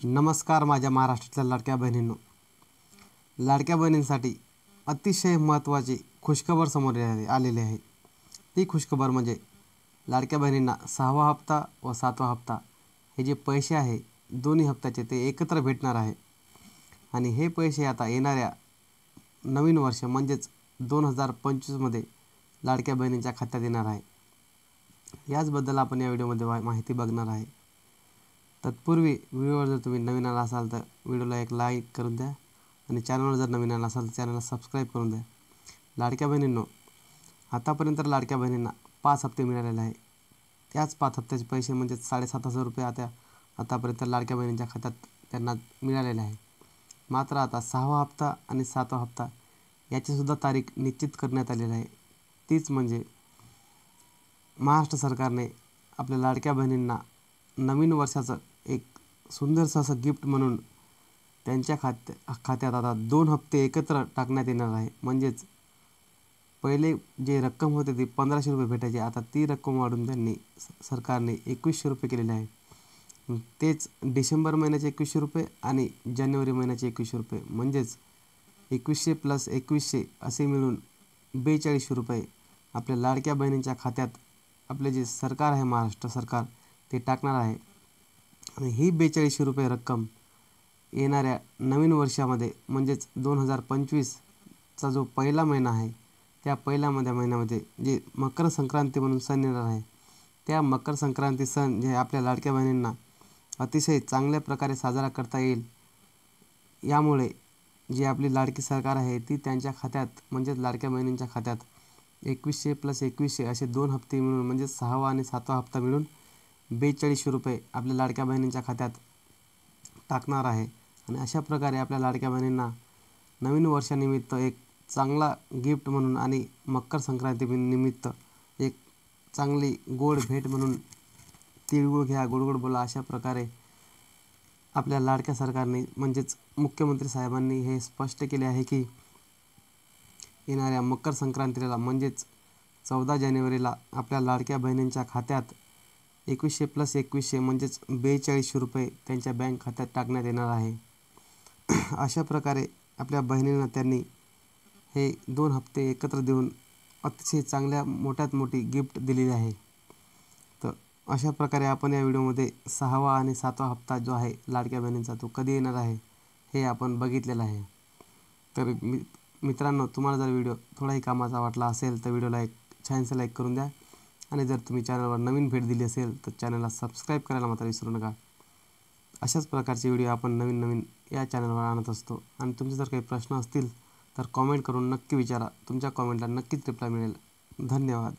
नमस्कार माझ्या महाराष्ट्रातल्या लाडक्या बहिणींनो. लाडक्या बहिणींसाठी अतिशय महत्त्वाची खुशखबर समोर आलेली आहे. ती खुशखबर म्हणजे लाडक्या बहिणींना 6वा हप्ता व 7वा हप्ता हे जे पैसे आहे दोन्ही हप्त्याचे ते एकत्र भेटणार आहे. आणि हे पैसे आता येणाऱ्या नवीन वर्ष म्हणजेच 2025मध्ये लाडक्या बहिणींच्या खात्यात येणार आहे. याचबद्दल आपण या व्हिडिओमध्ये माहिती बघणार आहे. तत्पूर्वी व्हिडिओवर जर तुम्ही नवीन आला असाल तर व्हिडिओला एक लाईक करून द्या आणि चॅनलवर जर नवीन आला असाल तर चॅनलला सबस्क्राईब करून द्या. लाडक्या बहिणींनो, आतापर्यंत लाडक्या बहिणींना 5 हप्ते मिळालेले आहे. त्याच 5 हप्त्याचे पैसे म्हणजे 7,500 रुपये आतापर्यंत लाडक्या बहिणींच्या खात्यात त्यांना मिळालेले आहे. मात्र आता 6वा हप्ता आणि 7वा हप्ता याचीसुद्धा तारीख निश्चित करण्यात आलेली आहे. तीच म्हणजे महाराष्ट्र सरकारने आपल्या लाडक्या बहिणींना नवीन वर्षाचं एक सुंदरसं असं गिफ्ट म्हणून त्यांच्या खात्यात आता 2 हप्ते एकत्र टाकण्यात येणार आहे. म्हणजेच पहिले जे रक्कम होते ती 1,500 रुपये भेटायची, आता ती रक्कम वाढून त्यांनी सरकारने 2,100 रुपये केलेले आहे. तेच डिसेंबर महिन्याचे 2,100 रुपये आणि जानेवारी महिन्याचे 2,100 रुपये म्हणजेच 2,100 + 2,100 असे मिळून 4200 रुपये आपल्या लाडक्या बहिणींच्या खात्यात आपले जे सरकार आहे महाराष्ट्र सरकार ते टाकणार आहे. आणि ही 4200 रुपये रक्कम येणाऱ्या नवीन वर्षामध्ये म्हणजेच 2025चा जो पहिला महिना आहे त्या पहिल्या महिन्यामध्ये जे मकर संक्रांती म्हणून सण येणार आहे, त्या मकर संक्रांती सण जे आपल्या लाडक्या बहिणींना अतिशय चांगल्या प्रकारे साजरा करता येईल. यामुळे जी आपली लाडकी सरकार आहे ती त्यांच्या खात्यात म्हणजेच लाडक्या बहिणींच्या खात्यात 2,100 + 2,100 असे 2 हप्ते मिळून म्हणजे 6वा आणि 7वा हप्ता मिळून 4200 रुपये आपल्या लाडक्या बहिणींच्या खात्यात टाकणार आहे. आणि अशा प्रकारे आपल्या लाडक्या बहिणींना नवीन वर्षानिमित्त एक चांगला गिफ्ट म्हणून आणि मकर संक्रांती निमित्त एक चांगली गोड भेट म्हणून तिळगुळ घ्या गोड गोड बोला अशा प्रकारे आपल्या लाडक्या सरकारने म्हणजेच मुख्यमंत्री साहेबांनी हे स्पष्ट केले आहे की येणाऱ्या मकर संक्रांतीला म्हणजेच 14 जानेवारीला आपल्या लाडक्या बहिणींच्या खात्यात 2,100 + 2,100 म्हणजेच 4200 रुपये त्यांच्या बँक खात्यात टाकण्यात येणार आहे. अशा प्रकारे आपल्या बहिणींना त्यांनी हे 2 हप्ते एकत्र देऊन अतिशय चांगल्या मोठ्यात मोठी गिफ्ट दिलेली आहे. तर अशा प्रकारे आपण या व्हिडिओमध्ये 6वा आणि 7वा हप्ता जो आहे लाडक्या बहिणींचा तो कधी येणार आहे हे आपण बघितलेलं आहे. तर मित्रांनो, तुम्हाला जर व्हिडिओ थोडाही कामाचा वाटला असेल तर व्हिडिओला एक छानसं लाईक करून द्या. आणि जर तुम्ही चॅनलवर नवीन भेट दिली असेल तर चॅनलला सबस्क्राईब करायला मात्र विसरू नका. अशाच प्रकारचे व्हिडिओ आपण नवीन या चॅनलवर आणत असतो. आणि तुमचे जर काही प्रश्न असतील तर कॉमेंट करून नक्की विचारा. तुमच्या कॉमेंटला नक्कीच रिप्लाय मिळेल. धन्यवाद.